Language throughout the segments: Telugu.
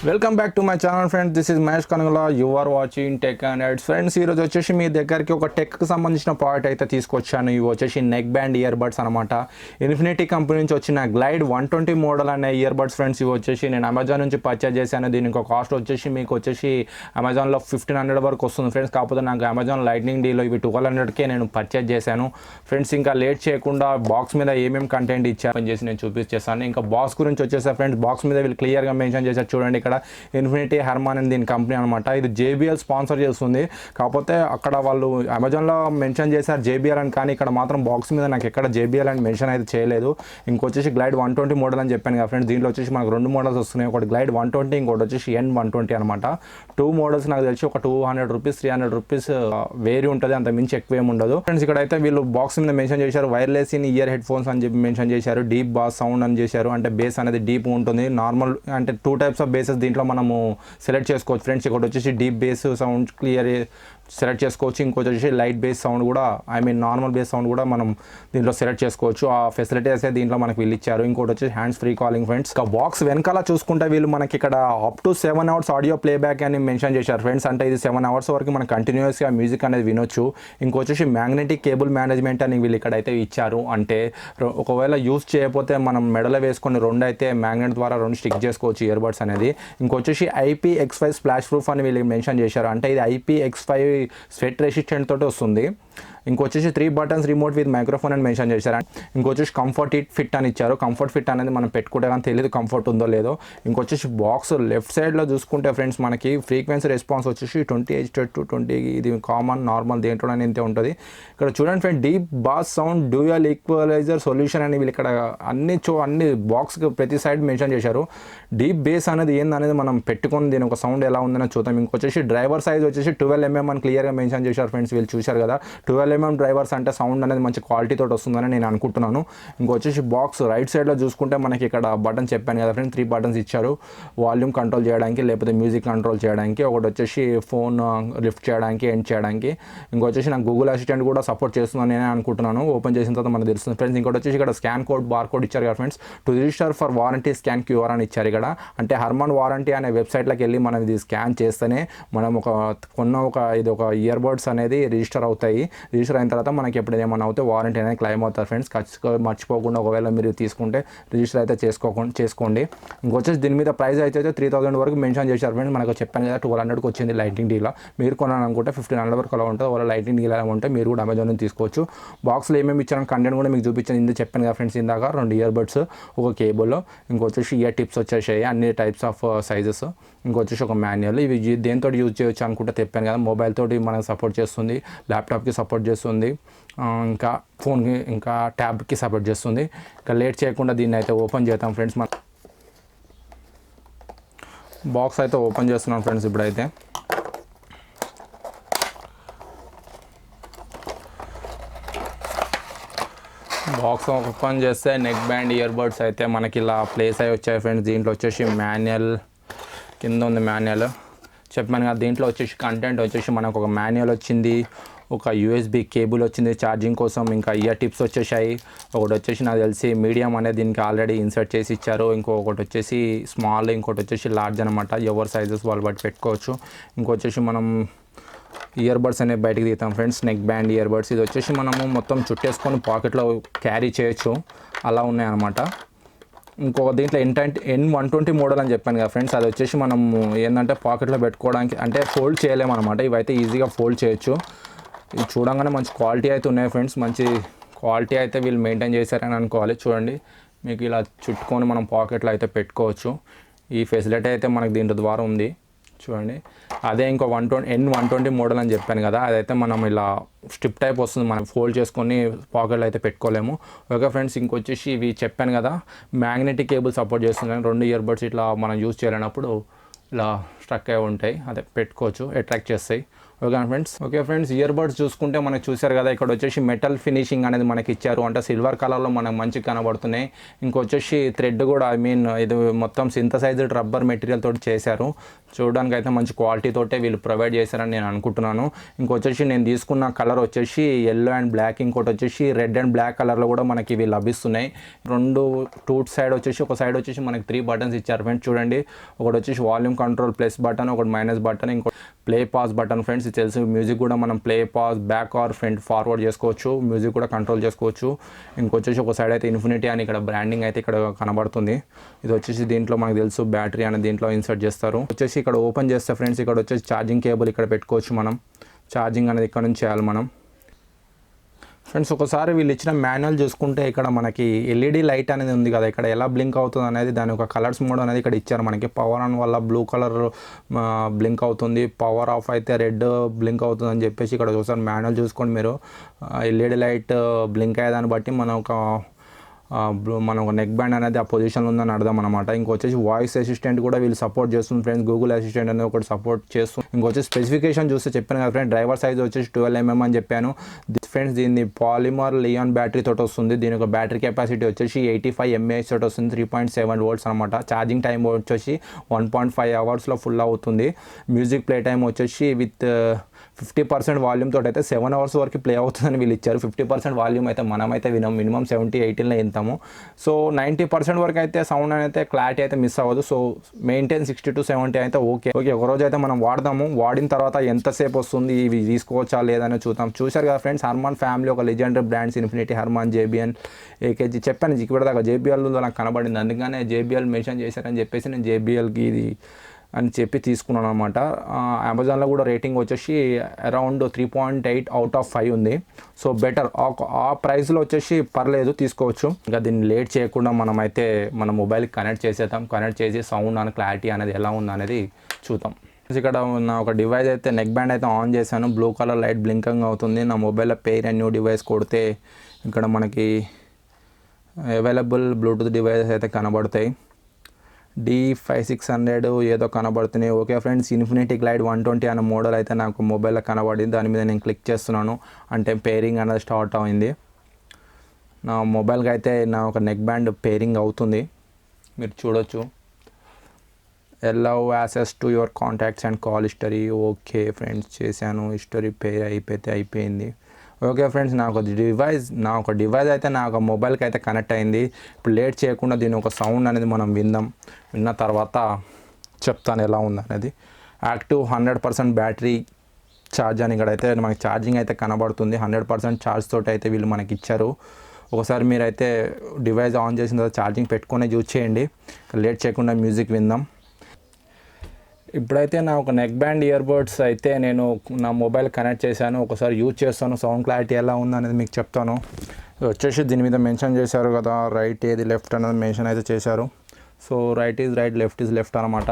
Welcome back to my channel friends. This is Mahesh kanugula. You are watching tech and eds. Friends, ఈరోజు వచ్చేసి మీ దగ్గరికి ఒక టెక్కి సంబంధించిన ప్రోడక్ట్ అయితే తీసుకొచ్చాను. ఇవి వచ్చేసి నెక్ బ్యాండ్ ఇయర్ బడ్స్ అనమాట. ఇన్ఫినిటీ కంపెనీ నుంచి వచ్చిన గ్లైడ్ 120 మోడల్ అనే ఇయర్ బడ్స్ ఫ్రెండ్స్. ఇవి వచ్చేసి నేను అమెజాన్ నుంచి పర్చేజ్ చేశాను. దీనికి కాస్ట్ వచ్చేసి మీకు వచ్చేసి అమెజాన్లో 1500 వరకు వస్తుంది ఫ్రెండ్స్. కాకపోతే నాకు అమెజాన్ లైట్నింగ్ డీలో ఇవి 1200కే నేను పర్చేజ్ చేశాను ఫ్రెండ్స్. ఇంకా లేట్ చేయకుండా బాక్స్ మీద ఏమేమి కంటెంట్ ఇచ్చారని చేసి నేను చూపించేస్తాను. ఇంకా బాక్స్ గురించి వచ్చేసా ఫ్రెండ్స్. బాక్స్ మీద వీళ్ళు క్లియర్గా మెన్షన్ చేశారు చూడండి. ఇక్కడ ఇన్ఫినిటీ హర్మాన్ అని దీని కంపెనీ అనమాట. ఇది JBL స్పాన్సర్ చేస్తుంది. కాకపోతే అక్కడ వాళ్ళు అమెజాన్లో మెన్షన్ చేశారు JBL అని, కానీ ఇక్కడ మాత్రం బాక్స్ మీద నాకు ఎక్కడ JBL అని మెన్షన్ అయితే చేయలేదు. ఇంకొచ్చేసి గ్లైడ్ 120 మోడల్ అని చెప్పాను కదా ఫ్రెండ్స్. దీంట్లో వచ్చేసి మనకు 2 మోడల్స్ వస్తున్నాయి. ఒకటి గ్లైడ్ 120, ఇంకోటి వచ్చేసి N120 అనమాట. 2 మోడల్స్ నాకు తెలిసి ఒక 200 రూపీస్ 300 రూపీస్ వేరీ ఉంటుంది, అంత మించి ఎక్కువ ఏమి ఉండదు ఫ్రెండ్స్. ఇక్కడైతే వీళ్ళు బాక్స్ మీద మెన్షన్ చేశారు wireless in year head phones అని చెప్పి మెన్షన్ చేశారు. డీప్ బాస్ సౌండ్ అని చేశారు, అంటే బేస్ అనేది డీప్ ఉంటుంది. నార్మల్ అంటే 2 టైప్స్ ఆఫ్ బేసెస్ దీంట్లో మనము సెలెక్ట్ చేసుకోవచ్చు ఫ్రెండ్స్. ఒకటి వచ్చేసి deep base sound clear select చేసుకోవచ్చు. ఇంకోటి వచ్చేసి లైట్ బేస్ సౌండ్ కూడా, నార్మల్ బేస్ సౌండ్ కూడా మనం దీంట్లో సెలెక్ట్ చేసుకోవచ్చు. ఆ ఫెసిలిటీస్ దీంట్లో మనకు వీళ్ళు ఇచ్చారు. ఇంకోటి వచ్చేసి హ్యాండ్స్ ఫ్రీ కాలింగ్ ఫ్రెండ్స్. ఇక బాక్స్ వెనకాల చూసుకుంటే వీళ్ళు మనకి ఇక్కడ up to 7 hours audio playback అని మెన్షన్ చేశారు ఫ్రెండ్స్. అంటే ఇది 7 అవర్స్ వరకు మనం కంటిన్యూస్గా మ్యూజిక్ అనేది వినొచ్చు. ఇంకొచ్చేసి మ్యాగ్నెటిక్ కేబుల్ మేనేజ్మెంట్ అని వీళ్ళు ఇక్కడైతే ఇచ్చారు. అంటే ఒకవేళ యూజ్ చేయకపోతే మనం మెడలో వేసుకొని 2 అయితే మ్యాగ్నెట్ ద్వారా 2 స్టిక్ చేసుకోవచ్చు ఇయర్ బడ్స్ అనేది. ఇంకొచ్చేసి IPX5 స్ప్లాష్ ప్రూఫ్ అని వీళ్ళు మెన్షన్ చేశారు. అంటే ఇది IPX5 స్వెట్ రెసిస్టెంట్ తోటి వస్తుంది. ఇంకొచ్చేసి 3 బటన్స్ రిమోట్ విత్ మైక్రోఫోన్ అని మెన్షన్ చేశారు. ఇంకొచ్చేసి కంఫర్ట్ ఫిట్ అని ఇచ్చారు. కంఫర్ట్ ఫిట్ అనేది మనం పెట్టుకుంటే కానీ తెలియదు కంఫర్ట్ ఉందో లేదో. ఇంకొచ్చేసి బాక్స్ లెఫ్ట్ సైడ్లో చూసుకుంటే ఫ్రెండ్స్ మనకి ఫ్రీక్వెన్సీ రెస్పాన్స్ వచ్చేసి 28 ఇది కామన్ నార్మల్ దేంట్లో ఇంతే ఉంటుంది. ఇక్కడ చూడండి friend, deep bass sound dual equalizer solution అని వీళ్ళు ఇక్కడ అన్ని బాక్స్కి ప్రతి సైడ్ మెన్షన్ చేశారు. డీప్ బేస్ అనేది ఏందనేది మనం పెట్టుకొని దీని ఒక సౌండ్ ఎలా ఉందని చూద్దాం. ఇంకొచ్చేసి డ్రైవర్ సైజ్ వచ్చేసి 12mm అని క్లియర్గా మెన్షన్ చేశారు ఫ్రెండ్స్. వీళ్ళు చూశారు కదా, 12mm డ్రైవర్స్ అంటే సౌండ్ అనేది మంచి క్వాలిటీతో వస్తుందని నేను అనుకుంటున్నాను. ఇంకొచ్చేసి బాక్స్ రైట్ సైడ్లో చూసుకుంటే మనకి ఇక్కడ బటన్ చెప్పాను కదా ఫ్రెండ్స్, 3 బటన్స్ ఇచ్చారు. వాల్యూమ్ కంట్రోల్ చేయడానికి, లేకపోతే మ్యూజిక్ కంట్రోల్ చేయడానికి. ఒకటి వచ్చేసి ఫోన్ లిఫ్ట్ చేయడానికి, ఎండ్ చేయడానికి. ఇంకొచ్చేసి నాకు గూగుల్ అసిస్టెంట్ కూడా సపోర్ట్ చేస్తుందని నేను అనుకుంటున్నాను. ఓపెన్ చేసిన తర్వాత మనకు తెలుస్తుంది ఫ్రెండ్స్. ఇంకోటి వచ్చేసి ఇక్కడ స్కాన్ కోడ్ బార్ కోడ్ ఇచ్చారు కదా friends. To register for warranty scan QR అని ఇచ్చారు ఇక్కడ. అంటే హర్మాన్ వారంటీ అనే వెబ్సైట్లోకి వెళ్ళి మనం ఇది స్కాన్ చేస్తేనే మనం ఇది ఒక ఇయర్ బడ్స్ అనేది రిజిస్టర్ అవుతాయి. రిజిస్టర్ అయిన తర్వాత మనకి ఎప్పుడు ఏమైనా అవుతే వారంటీ అనేది క్లెయిమ్ అవుతారు ఫ్రెండ్స్. ఖచ్చితంగా మర్చిపోకుండా ఒకవేళ మీరు తీసుకుంటే రిజిస్టర్ అయితే చేసుకోండి. ఇంకొచ్చేసి దీని మీద ప్రైస్ అయితే 3000 వరకు మెన్షన్ చేశారు ఫ్రెండ్స్. మనకు చెప్పాను కదా 1200కి వచ్చింది లైటింగ్ డీలా. మీరు కొనాలనుకుంటే 1500 వరకు అలా ఉంటుంది. వాళ్ళ లైటింగ్ డీలా ఉంటే మీరు కూడా అమెజాన్ నుంచి తీసుకోవచ్చు. బాక్స్లో ఏమేమి ఇచ్చారని కంటెంట్ కూడా మీకు చూపించాను. ఇందుకు చెప్పాను కదా ఫ్రెండ్స్ ఇందాక 2 ఇయర్ బడ్స్, ఒక కేబుల్, ఇంకొచ్చేసి ఇయర్ టిప్స్ వచ్చేసాయి అన్ని టైప్స్ ఆఫ్ సైజెస్. ఇంకొచ్చేసి ఒక మాన్యువల్. ఇవి దేంతో యూజ్ చేయొచ్చు అనుకుంటే చెప్పాను కదా, మొబైల్ తోటి మనకు సపోర్ట్ చేస్తుంది, ల్యాప్టాప్కి సపోర్ట్ చేస్తుంది, ఇంకా ఫోన్కి, ఇంకా ట్యాబ్కి సపోర్ట్ చేస్తుంది. ఇంకా లేట్ చేయకుండా దీన్ని అయితే ఓపెన్ చేద్దాం ఫ్రెండ్స్. మన బాక్స్ అయితే ఓపెన్ చేస్తున్నాం ఫ్రెండ్స్ ఇప్పుడైతే. బాక్స్ ఓపెన్ చేస్తే నెక్ బ్యాండ్ ఇయర్ బడ్స్ అయితే మనకి ఇలా ప్లేస్ అయి వచ్చాయి ఫ్రెండ్స్. దీంట్లో వచ్చేసి మాన్యువల్ కింద ఉంది. మాన్యువల్ చెప్పాను కదా, దీంట్లో వచ్చేసి కంటెంట్ వచ్చేసి మనకు ఒక మాన్యువల్ వచ్చింది, ఒక USB కేబుల్ వచ్చింది ఛార్జింగ్ కోసం, ఇంకా ఇయర్ టిప్స్ వచ్చేసాయి. ఒకటి వచ్చేసి నాకు తెలిసి మీడియం అనేది దీనికి ఆల్రెడీ ఇన్సర్ట్ చేసి ఇచ్చారు. ఇంకొకటి వచ్చేసి స్మాల్, ఇంకోటి వచ్చేసి లార్జ్ అనమాట. ఎవరి సైజెస్ వాళ్ళు బట్టి పెట్టుకోవచ్చు. ఇంకొచ్చేసి మనం ఇయర్ బడ్స్ అనేవి బయటకు తీస్తాం friends. Neck band ear buds ఇది వచ్చేసి మనము మొత్తం చుట్టేసుకొని పాకెట్లో క్యారీ చేయొచ్చు, అలా ఉన్నాయన్నమాట. ఇంకొక దీంట్లో N120 మోడల్ అని చెప్పాను కదా ఫ్రెండ్స్. అది వచ్చేసి మనం ఏంటంటే పాకెట్లో పెట్టుకోవడానికి, అంటే ఫోల్డ్ చేయలేము అనమాట. ఇవైతే ఈజీగా ఫోల్డ్ చేయొచ్చు. ఇది చూడంగానే మంచి క్వాలిటీ అయితే ఉన్నాయి ఫ్రెండ్స్. మంచి క్వాలిటీ అయితే వీళ్ళు మెయింటైన్ చేశారని అనుకోవాలి. చూడండి, మీకు ఇలా చుట్టుకొని మనం పాకెట్లో అయితే పెట్టుకోవచ్చు. ఈ ఫెసిలిటీ అయితే మనకు దీంట్లో ద్వారా ఉంది చూడండి. అదే ఇంకో N120 మోడల్ అని చెప్పాను కదా, అదైతే మనం ఇలా స్ట్రిప్ టైప్ వస్తుంది, మనం ఫోల్డ్ చేసుకొని పాకెట్లో అయితే పెట్టుకోలేము. ఓకే ఫ్రెండ్స్, ఇంకొచ్చేసి ఇవి చెప్పాను కదా మ్యాగ్నెటిక్ కేబుల్ సపోర్ట్ చేస్తున్నాను. 2 ఇయర్ బడ్స్ ఇట్లా మనం యూజ్ చేయలేనప్పుడు ఇలా స్ట్రక్ అయి ఉంటాయి, అదే పెట్టుకోవచ్చు, అట్రాక్ట్ చేస్తాయి. ఓకే ఫ్రెండ్స్ ఇయర్ బడ్స్ చూసుకుంటే మనకు చూసారు కదా, ఇక్కడ వచ్చేసి మెటల్ ఫినిషింగ్ అనేది మనకి ఇచ్చారు, అంటే సిల్వర్ కలర్లో మనకు మంచిగా కనబడుతున్నాయి. ఇంకొచ్చేసి థ్రెడ్ కూడా ఇది మొత్తం సింథసైజ్డ్ రబ్బర్ మెటీరియల్ తోటి చేశారు. చూడడానికి అయితే మంచి క్వాలిటీ తోటే వీళ్ళు ప్రొవైడ్ చేశారని నేను అనుకుంటున్నాను. ఇంకొచ్చేసి నేను తీసుకున్న కలర్ వచ్చేసి ఎల్లో అండ్ బ్లాక్, ఇంకోటి వచ్చేసి రెడ్ అండ్ బ్లాక్ కలర్లో కూడా మనకి ఇవి లభిస్తున్నాయి. టూ సైడ్ వచ్చేసి ఒక సైడ్ వచ్చేసి మనకి 3 బటన్స్ ఇచ్చారు ఫ్రెండ్స్. చూడండి, ఒకటి వచ్చేసి వాల్యూమ్ కంట్రోల్ ప్లస్ బటన్, ఒకటి మైనస్ బటన్, ఇంకో ప్లే పాస్ బటన్ ఫ్రెండ్స్. ఇది తెలుసు, మ్యూజిక్ కూడా మనం play pass back or front forward చేసుకోవచ్చు, మ్యూజిక్ కూడా కంట్రోల్ చేసుకోవచ్చు. ఇంకొచ్చేసి ఒక సైడ్ అయితే ఇన్ఫినిటీ అని ఇక్కడ బ్రాండింగ్ అయితే ఇక్కడ కనబడుతుంది. ఇది వచ్చేసి దీంట్లో మనకు తెలుసు బ్యాటరీ అనేది దీంట్లో ఇన్సర్ట్ చేస్తారు. వచ్చేసి ఇక్కడ ఓపెన్ చేస్తే ఫ్రెండ్స్ ఇక్కడ వచ్చేసి ఛార్జింగ్ కేబుల్ ఇక్కడ పెట్టుకోవచ్చు. మనం ఛార్జింగ్ అనేది ఇక్కడ నుంచి చేయాలి మనం ఫ్రెండ్స్. ఒకసారి వీళ్ళు ఇచ్చిన మాన్యువల్ చూసుకుంటే ఇక్కడ మనకి ఎల్ఈడి లైట్ అనేది ఉంది కదా, ఇక్కడ ఎలా బ్లింక్ అవుతుంది అనేది దాని ఒక కలర్స్ మోడ్ అనేది ఇక్కడ ఇచ్చారు మనకి. పవర్ ఆన్ వల్ల బ్లూ కలర్ బ్లింక్ అవుతుంది, పవర్ ఆఫ్ అయితే రెడ్ బ్లింక్ అవుతుంది అని చెప్పేసి ఇక్కడ ఒకసారి మాన్యువల్ చూసుకోండి మీరు. ఎల్ఈడి లైట్ బ్లింక్ అయ్యేదాన్ని బట్టి మనం ఒక నెక్ బ్యాండ్ అనేది ఆ పొజిషన్లో ఉందని అర్థం అనమాట. ఇంకొచ్చేసి వాయిస్ అసిస్టెంట్ కూడా వీళ్ళు సపోర్ట్ చేస్తుంది ఫ్రెండ్స్, గూగుల్ అసిస్టెంట్ అనేది ఒకటి సపోర్ట్ చేస్తుంది. ఇంకొచ్చేసి స్పెసిఫికేషన్ చూస్తే చెప్పాను కదా ఫ్రెండ్స్, డ్రైవర్ సైజ్ వచ్చేసి 12mm అని చెప్పాను ఫ్రెండ్స్. దీన్ని పాలిమర్ లియాన్ బ్యాటరీ తోటి వస్తుంది. దీని ఒక బ్యాటరీ కెపాసిటీ వచ్చేసి 85 mAh తోటి వస్తుంది, 3.7 volts అనమాట. ఛార్జింగ్ టైం వచ్చేసి 1.5 hours ఫుల్ అవుతుంది. మ్యూజిక్ ప్లే టైం వచ్చేసి విత్ 50% వాల్యూమ్ తోటి అయితే 7 hours వరకు ప్లే అవుతుందని వీళ్ళు ఇచ్చారు. 50% వాల్యూమ్ అయితే మనమైతే వినం, మినిమం 70-80లో వింటాము. సో 90% వరకు అయితే సౌండ్ అయితే క్లారిటీ అయితే మిస్ అవ్వదు. సో మెయింటైన్ 60-70 అయితే ఓకే. ఒకరోజు అయితే మనం వాడదాము, వాడిన తర్వాత ఎంతసేపు వస్తుంది, ఇవి తీసుకోవచ్చా లేదని చూద్దాం. చూశారు కదా ఫ్రెండ్స్, హర్మాన్ ఫ్యామిలీ ఒక legendary brands, infinity, Harman, JBL, AKG చెప్పాను ఇప్పటిదాకా. JBL నాకు కనబడింది, అందుకనే JBL మెన్షన్ చేశారని చెప్పేసి నేను JBLకి ఇది అని చెప్పి తీసుకున్నాను అనమాట. అమెజాన్లో కూడా రేటింగ్ వచ్చేసి అరౌండ్ 3.8 out of 5 ఉంది. సో బెటర్, ఆ ప్రైస్లో వచ్చేసి పర్లేదు, తీసుకోవచ్చు. ఇంకా దీన్ని లేట్ చేయకుండా మనమైతే మన మొబైల్కి కనెక్ట్ చేసేద్దాం. కనెక్ట్ చేసి సౌండ్ అని క్లారిటీ అనేది ఎలా ఉందనేది చూద్దాం. ఇక్కడ నా ఒక డివైస్ అయితే నెక్ బ్యాండ్ అయితే ఆన్ చేశాను, బ్లూ కలర్ లైట్ బ్లింకింగ్ అవుతుంది. నా మొబైల్లో పెయిర్ అండ్ న్యూ డివైస్ కొడితే ఇక్కడ మనకి అవైలబుల్ బ్లూటూత్ డివైస్ అయితే కనబడతాయి. D5600 ఏదో కనబడుతున్నాయి. ఓకే ఫ్రెండ్స్, ఇన్ఫినిటీ Glide120 అనే మోడల్ అయితే నాకు మొబైల్లో కనబడింది. దాని మీద నేను క్లిక్ చేస్తున్నాను, అంటే పేరింగ్ అనేది స్టార్ట్ అయింది. నా మొబైల్కి అయితే నా ఒక నెక్ బ్యాండ్ పేరింగ్ అవుతుంది, మీరు చూడొచ్చు. allow access to your contacts and call history. Okay friends, చేశాను. హిస్టరీ పేర్ అయిపోయింది. ఓకే ఫ్రెండ్స్, నా ఒక డివైస్ అయితే నా ఒక మొబైల్కి అయితే కనెక్ట్ అయింది. ఇప్పుడు లేట్ చేయకుండా దీని ఒక సౌండ్ అనేది మనం విన్న తర్వాత చెప్తాను ఎలా ఉందనేది. యాక్టివ్ 100% బ్యాటరీ ఛార్జ్ అని ఇక్కడైతే మనకి ఛార్జింగ్ అయితే కనబడుతుంది. 100% ఛార్జ్ తోటి అయితే వీళ్ళు మనకి ఇచ్చారు. ఒకసారి మీరైతే డివైస్ ఆన్ చేసిన తర్వాత ఛార్జింగ్ పెట్టుకొని యూజ్ చేయండి. లేట్ చేయకుండా మ్యూజిక్ విందాం. ఇప్పుడైతే నా ఒక నెక్ బ్యాండ్ ఇయర్ బడ్స్ అయితే నేను నా మొబైల్ కనెక్ట్ చేశాను. ఒకసారి యూజ్ చేస్తాను, సౌండ్ క్లారిటీ ఎలా ఉందనేది మీకు చెప్తాను. వచ్చేసి దీని మీద మెన్షన్ చేశారు కదా, రైట్ ఏది లెఫ్ట్ అనేది మెన్షన్ అయితే చేశారు. So right is right, left is left అనమాట.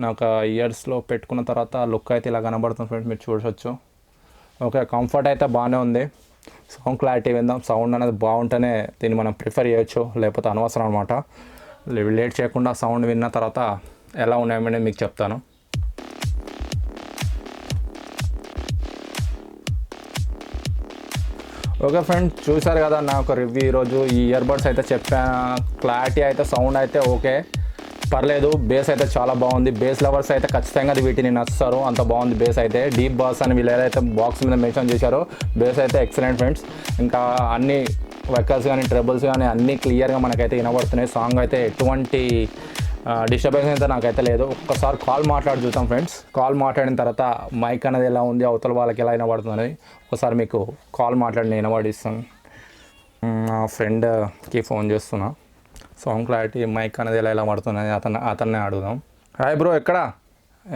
నాకు ఇయర్స్లో పెట్టుకున్న తర్వాత లుక్ అయితే ఇలా కనబడుతుంది ఫ్రెండ్స్, మీరు చూడవచ్చు. ఓకే, కంఫర్ట్ అయితే బాగానే ఉంది. సౌండ్ క్లారిటీ విందాం. సౌండ్ అనేది బాగుంటేనే దీన్ని మనం ప్రిఫర్ చేయొచ్చు, లేకపోతే అనవసరం అనమాట. లేట్ చేయకుండా సౌండ్ విన్న తర్వాత ఎలా ఉన్నాయని మీకు చెప్తాను. ఓకే ఫ్రెండ్స్, చూసారు కదా నా ఒక రివ్యూ ఈరోజు. ఈ ఇయర్ బడ్స్ అయితే చెప్పాను, క్లారిటీ అయితే సౌండ్ అయితే ఓకే, పర్లేదు. బేస్ అయితే చాలా బాగుంది. బేస్ లవర్స్ అయితే ఖచ్చితంగా వీటిని నచ్చుతారు, అంత బాగుంది బేస్ అయితే. డీప్ బాస్ అని వీళ్ళు ఏదైతే బాక్స్ మీద మెన్షన్ చేశారో, బేస్ అయితే ఎక్సలెంట్ ఫ్రెండ్స్. ఇంకా అన్ని వెకల్స్ కానీ ట్రెబుల్స్ కానీ అన్నీ క్లియర్గా మనకైతే వినబడుతున్నాయి. సాంగ్ అయితే ఎటువంటి డిస్టర్బెన్స్ అయితే నాకైతే లేదు. ఒక్కసారి కాల్ మాట్లాడి చూద్దాం ఫ్రెండ్స్. కాల్ మాట్లాడిన తర్వాత మైక్ అనేది ఎలా ఉంది, అవతల వాళ్ళకి ఎలా వినబడుతుంది అనేది ఒకసారి మీకు కాల్ మాట్లాడి నేను వినబడిస్తాను. నా ఫ్రెండ్కి ఫోన్ చేస్తున్నా. సౌండ్ క్లారిటీ మైక్ అనేది ఎలా పడుతుంది అతన్నే అడుగుదాం. హాయ్ బ్రో, ఎక్కడ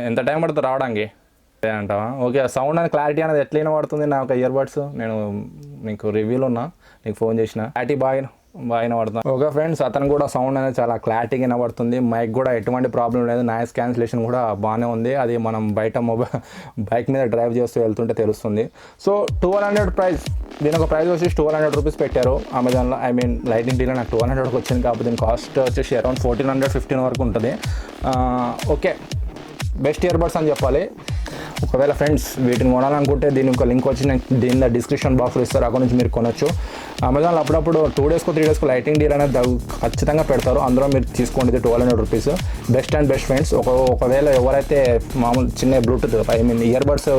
ఎంత టైం పడుతుంది రావడానికి అంటావా? ఓకే, సౌండ్ అనేది క్లారిటీ అనేది ఎట్లా వినబడుతుంది నా ఒక ఇయర్ బడ్స్? నేను నీకు రివ్యూలో ఉన్నా, నీకు ఫోన్ చేసిన. క్లారిటీ బాగా వినబడుతుంది. ఓకే ఫ్రెండ్స్, అతను కూడా సౌండ్ అనేది చాలా క్లారిటీగా వినబడుతుంది. మైక్ కూడా ఎటువంటి ప్రాబ్లం లేదు. నాయిస్ క్యాన్సిలేషన్ కూడా బాగానే ఉంది. అది మనం బయట బైక్ మీద డ్రైవ్ చేస్తూ వెళ్తుంటే తెలుస్తుంది. సో 1200 ప్రైస్, దీని ఒక ప్రైస్ వచ్చేసి 1200 రూపీస్ పెట్టారు అమెజాన్లో. ఐ మీన్ లైటింగ్ డీలో నాకు 1200కి వచ్చింది, కాబట్టి దీని కాస్ట్ వచ్చేసి అరౌండ్ 1400-15 వరకు ఉంటుంది. ఓకే, బెస్ట్ ఇయర్ బడ్స్ అని చెప్పాలి. ఒకవేళ ఫ్రెండ్స్ వీటిని కొనాలనుకుంటే దీని ఒక లింక్ వచ్చి నేను దీని డిస్క్రిప్షన్ బాక్స్లో ఇస్తారు, అక్కడ నుంచి మీరు కొనొచ్చు. అమెజాన్లో అప్పుడప్పుడు 2 డేస్కో 3 డేస్కో లైటింగ్ డీల్ అనేది ఖచ్చితంగా పెడతారు, అందులో మీరు తీసుకోండి. ఇది 1200 rupees, best and best friends. ఒకవేళ ఎవరైతే మామూలు చిన్న బ్లూటూత్ ఇయర్బడ్స్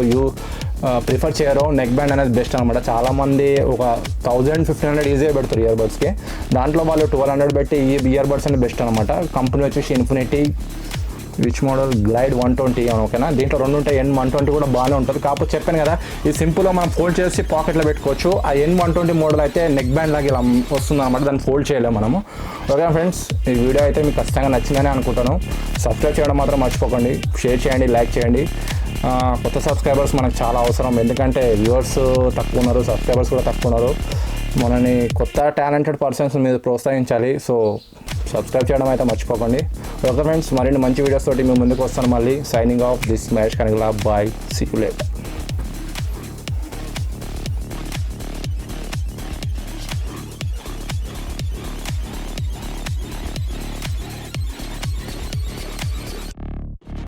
ప్రిఫర్ చేయరో నెక్ బ్యాండ్ అనేది బెస్ట్ అనమాట. చాలామంది ఒక 1000-1500 ఈజీగా పెడతారు ఇయర్బడ్స్కి, దాంట్లో వాళ్ళు 1200 పెట్టి ఈ ఇయర్బడ్స్ అనేది బెస్ట్ అనమాట. కంపెనీ వచ్చేసి ఇన్ఫినిటీ విచ్ మోడల్ Glide120 ఓకేనా. దీంట్లో 2 ఉంటాయి, N120 కూడా బాగానే ఉంటుంది. కాకపోతే చెప్పాను కదా, ఈ సింపుల్గా మనం ఫోల్డ్ చేసి పాకెట్లో పెట్టుకోవచ్చు. ఆ N120 మోడల్ అయితే నెక్ బ్యాండ్ లాగా ఇలా వస్తుంది అనమాట, దాన్ని ఫోల్డ్ చేయలేము మనము. ఓకే ఫ్రెండ్స్, ఈ వీడియో అయితే మీకు ఖచ్చితంగా నచ్చిందని అనుకుంటాను. సబ్స్క్రైబ్ చేయడం మాత్రం మర్చిపోకండి, షేర్ చేయండి, లైక్ చేయండి. కొత్త సబ్స్క్రైబర్స్ మనకు చాలా అవసరం, ఎందుకంటే వ్యూవర్స్ తక్కువ ఉన్నారు, సబ్స్క్రైబర్స్ కూడా తక్కువ ఉన్నారు. మనని కొత్త టాలెంటెడ్ పర్సన్స్ మీద ప్రోత్సహించాలి. సో సబ్స్క్రైబ్ చేయడం అయితే మర్చిపోకండి. ఓకే ఫ్రెండ్స్, మరిన్ని మంచి వీడియోస్ తోటి మేము ముందుకు వస్తాను మళ్ళీ. Signing off this Mahesh Kanagala, bye, see you later.